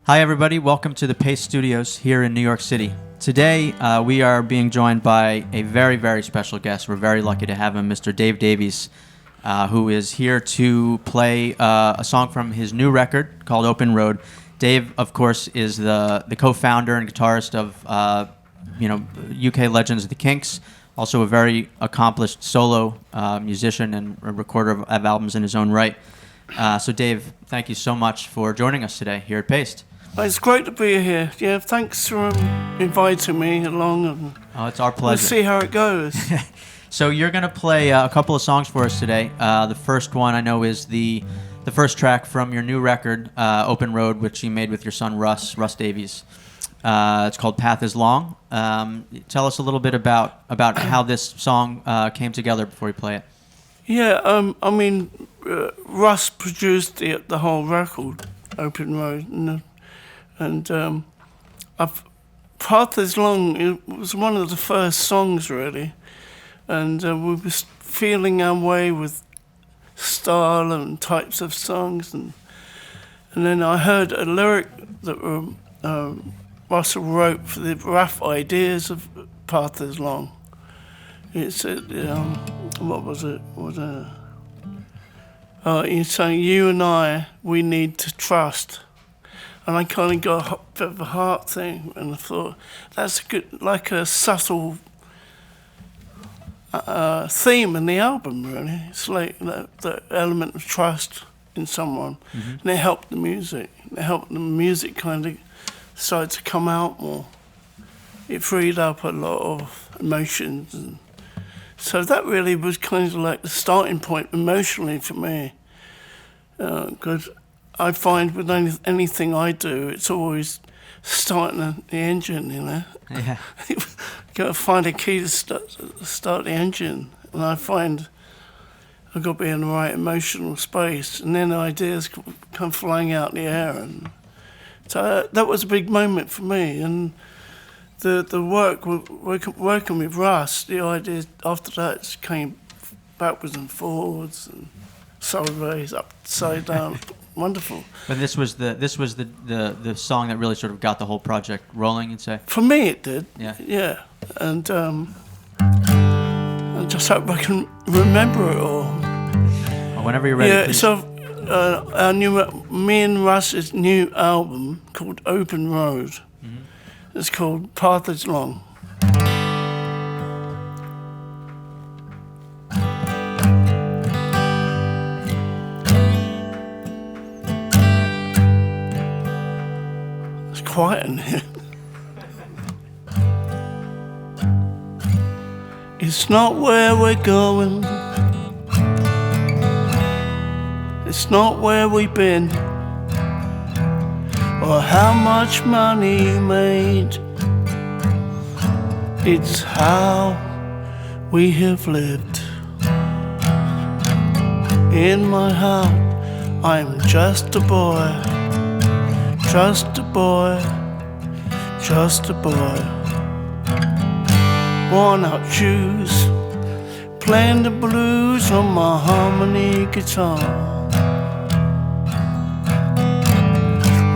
Hi, everybody. Welcome to the Pace Studios here in New York City. Today, we are being joined by a very, very special guest. We're very lucky to have him, Mr. Dave Davies, who is here to play a song from his new record called Open Road. Dave, of course, is the co-founder and guitarist of UK legends, the Kinks. Also a very accomplished solo musician and a recorder of albums in his own right. So, Dave, thank you so much for joining us today here at Paste. It's great to be here. Yeah, thanks for inviting me along. And it's our pleasure. We'll see how it goes. So you're going to play a couple of songs for us today. The first one I know is the first track from your new record, Open Road, which you made with your son Russ Davies. It's called Path is Long. Tell us a little bit about how this song came together before you play it. Yeah, Russ produced the whole record, Open Road, and Path is Long. It was one of the first songs, really, and we were feeling our way with style and types of songs, and then I heard a lyric that Russell wrote for the rough ideas of Path is Long. It said, what was it? He's saying, you and I, we need to trust. And I kind of got a bit of a heart thing, and I thought, that's like a subtle theme in the album, really. It's like the element of trust in someone. Mm-hmm. And it helped the music. It helped the music kind of start to come out more. It freed up a lot of emotions. And so that really was kind of like the starting point emotionally for me. Because I find with anything I do, it's always starting the engine, Yeah. You got to find a key to start the engine. And I find I've got to be in the right emotional space. And then the ideas come flying out in the air. And so that was a big moment for me. And the work, working with Russ, the ideas after that came backwards and forwards and sideways, upside down. Wonderful. But this was the song that really sort of got the whole project rolling, you'd say? For me, it did. Yeah. Yeah. And I just hope I can remember it all. Well, whenever you're ready. Yeah. Please. So me and Russ's new album called Open Road. Mm-hmm. It's called Path is Long. Quiet in here. It's not where we're going. It's not where we've been, or how much money you made. It's how we have lived. In my heart, I'm just a boy. Just a boy, just a boy. Worn out shoes, playing the blues on my harmony guitar.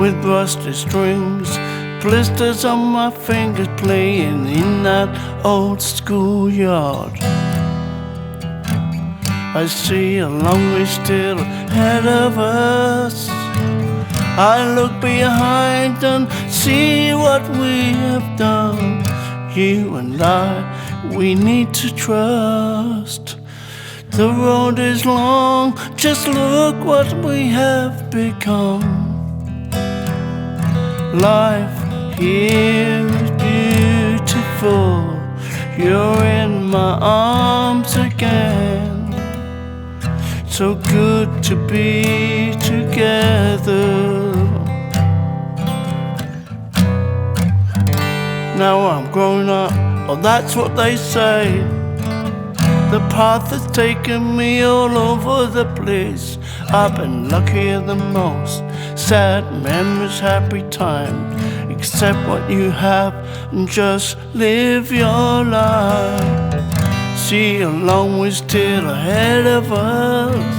With rusty strings, blisters on my fingers, playing in that old schoolyard. I see a long way still ahead of us. I look behind and see what we have done. You and I, we need to trust. The road is long, just look what we have become. Life here is beautiful. You're in my arms again. So good to be together. Now I'm grown up, well that's what they say. The path has taken me all over the place. I've been luckier than most. Sad memories, happy times. Accept what you have and just live your life. See a long way still ahead of us.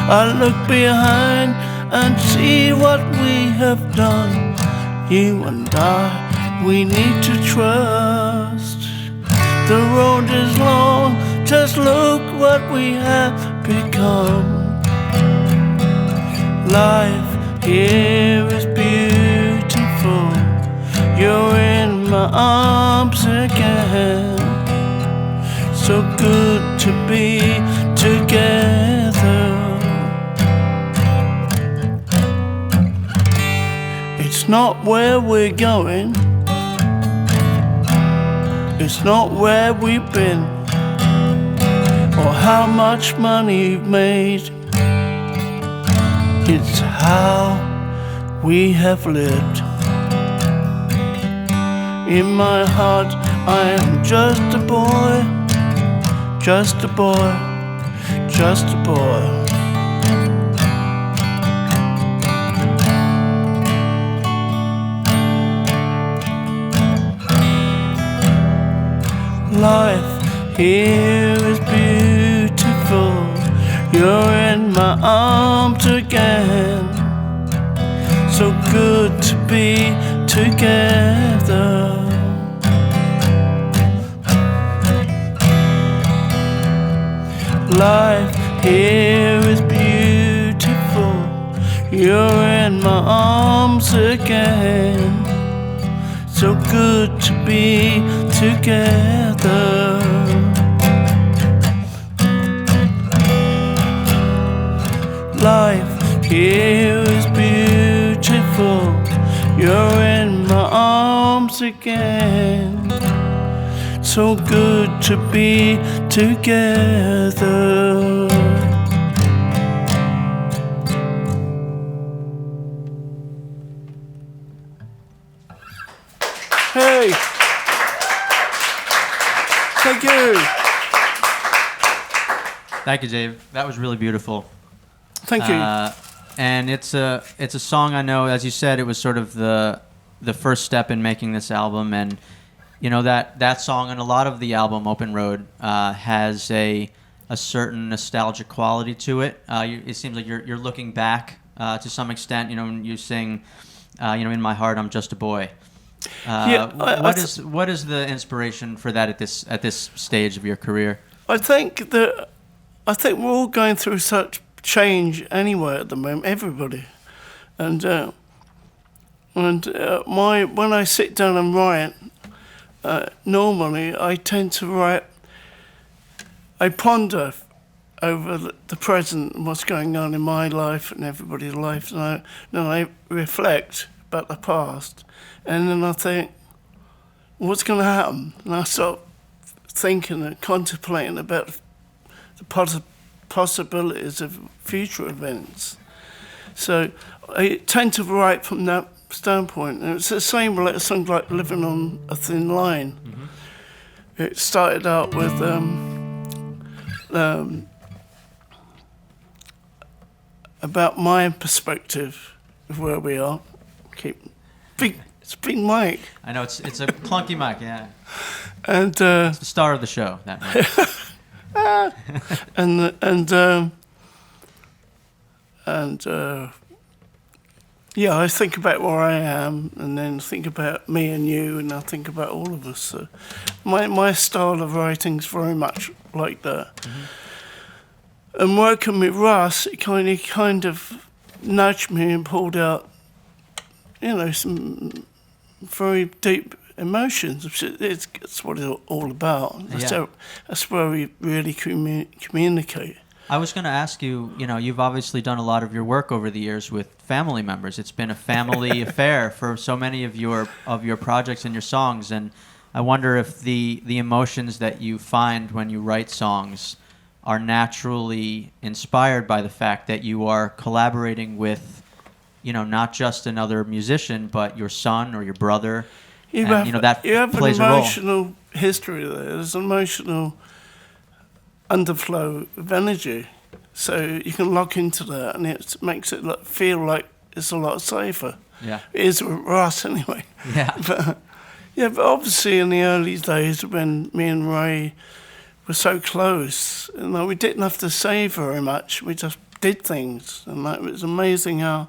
I look behind and see what we have done. You and I, we need to trust. The road is long, just look what we have become. Life here is beautiful. You're in my arms again. So good to be together. It's not where we're going. It's not where we've been, or how much money you've made. It's how we have lived. In my heart I am just a boy, just a boy, just a boy. Life here is beautiful. You're in my arms again. So good to be together. Life here is beautiful. You're in my arms again. So good to be together. Life here is beautiful. You're in my arms again. So good to be together. Hey! Thank you. Thank you, Dave. That was really beautiful. Thank you. And it's a song I know, as you said, it was sort of the first step in making this album, and you know that song and a lot of the album Open Road has a certain nostalgic quality to it. It seems like you're looking back to some extent. You know, when you sing, in my heart I'm just a boy. What is the inspiration for that at this stage of your career? I think we're all going through such change anyway at the moment, everybody, and when I sit down and write, normally I tend to write. I ponder over the present and what's going on in my life and everybody's life, and then I reflect about the past, and then I think, what's going to happen? And I start thinking and contemplating about the possibilities of future events. So I tend to write from that standpoint. And it's the same with something like Living on a Thin Line. Mm-hmm. It started out with about my perspective of where we are. It's big mic. I know it's a clunky mic, yeah. And it's the star of the show, that mic. Yeah, I think about where I am, and then think about me and you, and I think about all of us. So my style of writing's very much like that. Mm-hmm. And working with Russ, it kind of nudged me and pulled out, some very deep emotions. It's what it's all about. That's where we really communicate. I was going to ask you, you've obviously done a lot of your work over the years with family members. It's been a family affair for so many of your projects and your songs, and I wonder if the emotions that you find when you write songs are naturally inspired by the fact that you are collaborating with, not just another musician, but your son or your brother. You have an emotional history there. There's an emotional underflow of energy, so you can lock into that, and it makes it feel like it's a lot safer. Yeah, it is with Russ anyway. Yeah, but obviously in the early days when me and Ray were so close, we didn't have to say very much. We just did things, and it was amazing how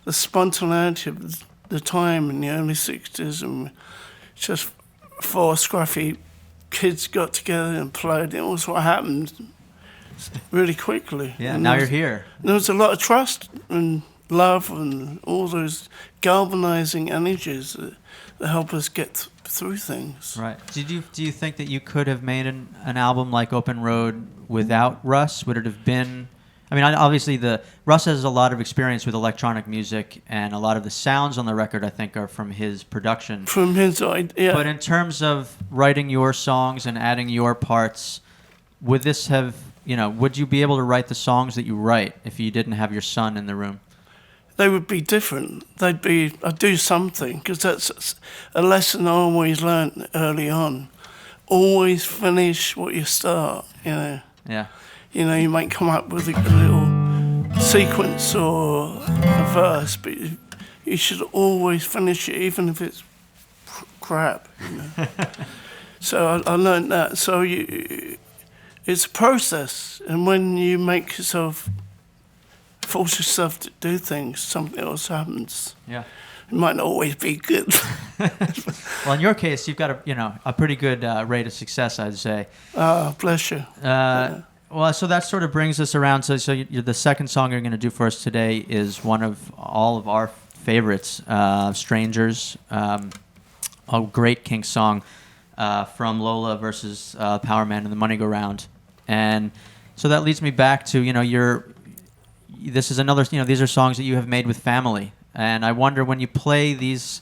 the spontaneity of the time in the early 60s, and just 4 scruffy kids got together and played. It was what happened really quickly. Yeah, and now you're here. There was a lot of trust and love and all those galvanizing energies that help us get through things. Right. Do you think that you could have made an album like Open Road without Russ? Would it have been... I mean, obviously, Russ has a lot of experience with electronic music, and a lot of the sounds on the record, I think, are from his production. From his side, yeah. But in terms of writing your songs and adding your parts, would this have... would you be able to write the songs that you write if you didn't have your son in the room? They would be different. I'd do something, because that's a lesson I always learned early on. Always finish what you start, Yeah. You might come up with a little sequence or a verse, but you should always finish it, even if it's crap. So I learned that. So it's a process, and when you force yourself to do things, something else happens. Yeah. It might not always be good. Well, in your case, you've got a pretty good rate of success, I'd say. Bless you. Well, so that sort of brings us around. So the second song you're going to do for us today is one of all of our favorites, "Strangers," a great Kinks song from Lola Versus Powerman and the Moneygoround. And so that leads me back to this is another, these are songs that you have made with family. And I wonder, when you play these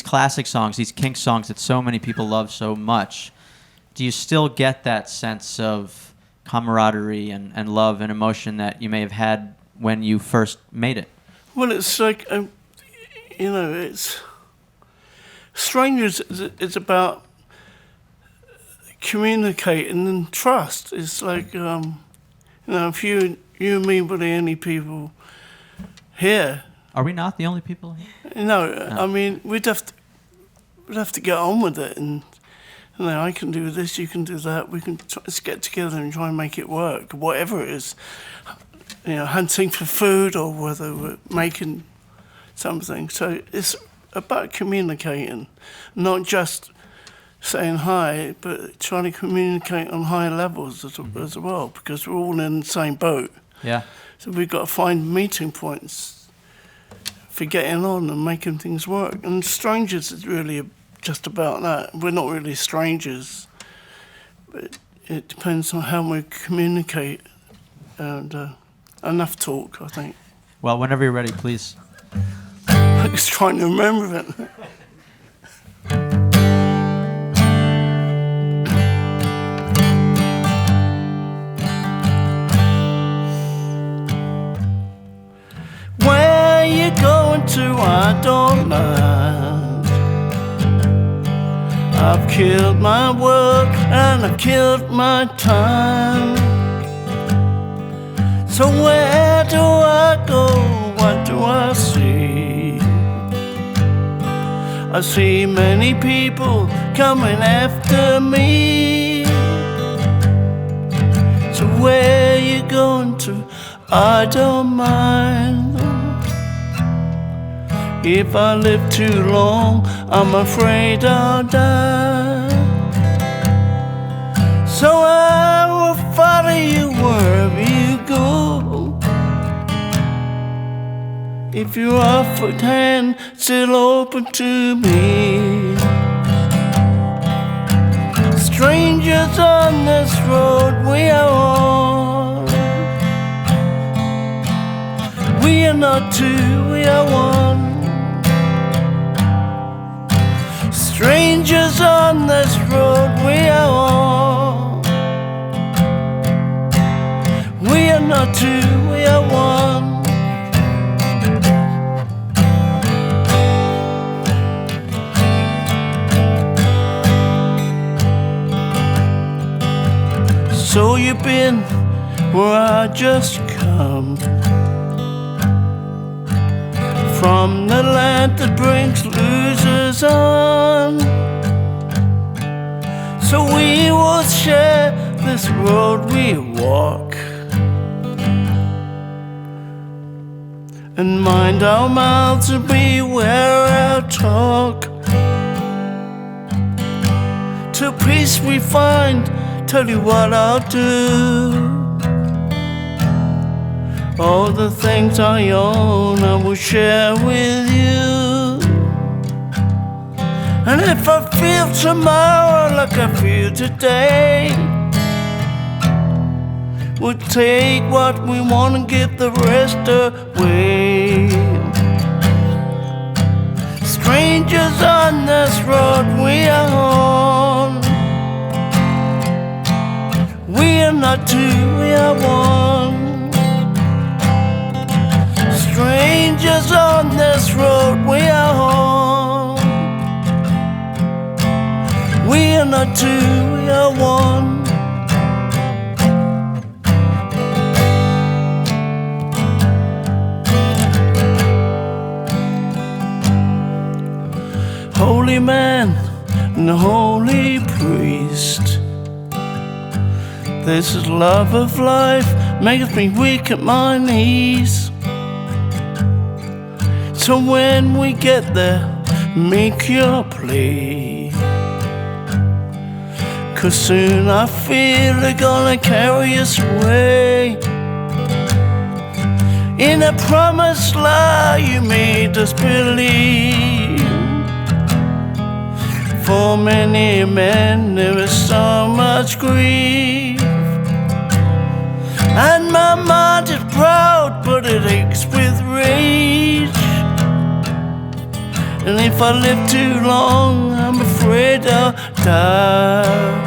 classic songs, these Kinks songs that so many people love so much, do you still get that sense of camaraderie and love and emotion that you may have had when you first made it? Well, it's like, it's... Strangers is about communicating and trust. It's like, if you and me were the only people here. Are we not the only people here? No. I mean, we'd have to get on with it, and I can do this, you can do that. We can let's get together and try and make it work, whatever it is. Hunting for food, or whether we're making something. So it's about communicating, not just saying hi, but trying to communicate on higher levels as well, because we're all in the same boat. Yeah. So we've got to find meeting points for getting on and making things work. And Strangers is really just about that. We're not really strangers, but it depends on how we communicate, and enough talk, I think. Well, whenever you're ready, please. I was trying to remember it. Where you going to, I don't mind. I've killed my work and I've killed my time. So where do I go? What do I see? I see many people coming after me. So where you going to? I don't mind. If I live too long, I'm afraid I'll die. So I will follow you wherever you go. If your offered hand still open to me. Strangers on this road we are on. We are not two, we are one. Strangers on this road we are on. We are not two, we are one. So you've been where I just come, from the land that brings losers on. So we will share this road we walk. and mind our mouths and beware our talk. Till peace we find, tell you what I'll do. All the things I own I will share with you. And if I feel tomorrow like I feel today, we'll take what we want and give the rest away. Strangers on this road we are on. We are not two, we are one. Strangers on this road we are on. We are not two, we are one. Holy man and holy priest, this is love of life, makes me weak at my knees. So when we get there, make your plea, 'cause soon I feel they're gonna carry us away. In a promised lie you made us believe. For many men there is so much grief, and my mind is proud but it aches with rage. And if I live too long I'm afraid I'll die.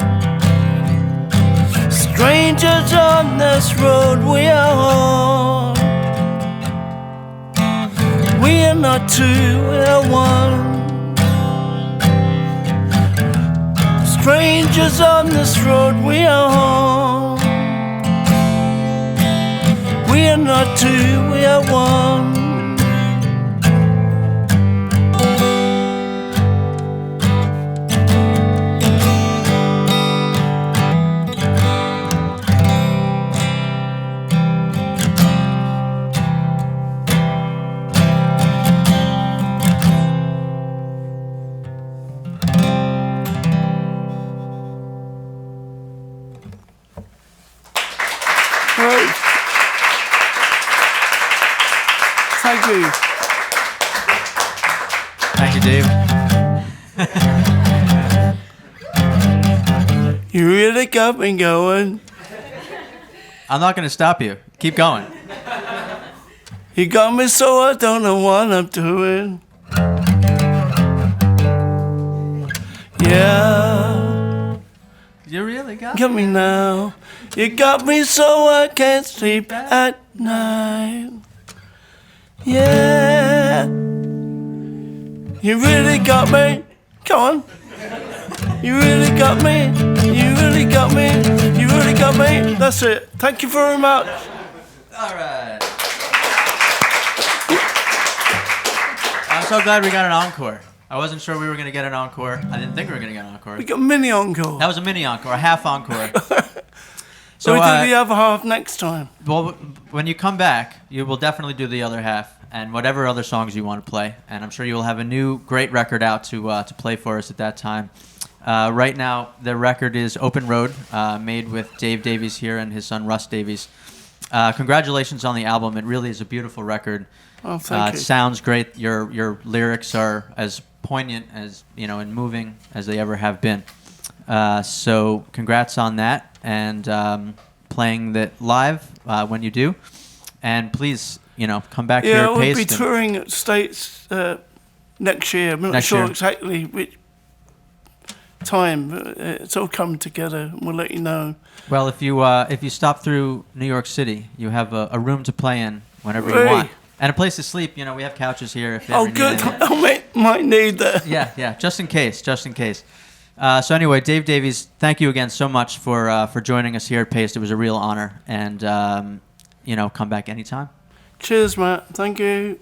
Strangers on this road we are on. We are not two, we are one. Strangers on this road we are on. We are not two, we are one. Thank you. Thank you, Dave. You really got me going. I'm not going to stop you. Keep going. You got me so I don't know what I'm doing. Yeah. You really got me now. You got me so I can't sleep at night. Yeah. You really got me. Come on. You really got me. You really got me. You really got me. That's it. Thank you very much. All right. I'm so glad we got an encore. I wasn't sure we were going to get an encore. I didn't think we were going to get an encore. We got a mini encore. That was a mini encore, a half encore. So we do the other half next time. Well, when you come back, you will definitely do the other half and whatever other songs you want to play. And I'm sure you will have a new great record out to play for us at that time. Right now, the record is Open Road, made with Dave Davies here and his son Russ Davies. Congratulations on the album. It really is a beautiful record. Oh, thank you. It sounds great. Your lyrics are as poignant as and moving as they ever have been. So congrats on that, and playing that live when you do. And please, come back here at Yeah, we'll Paste. be touring at States next year. I'm not Next sure year. exactly which time, but it's all coming together, and we'll let you know. Well, if you stop through New York City, you have a room to play in whenever you Really? want. And a place to sleep. We have couches here. If you Oh, ever need good. anything. I might need that. Yeah, just in case. So anyway, Dave Davies, thank you again so much for joining us here at Paste. It was a real honor, and come back anytime. Cheers, Matt. Thank you.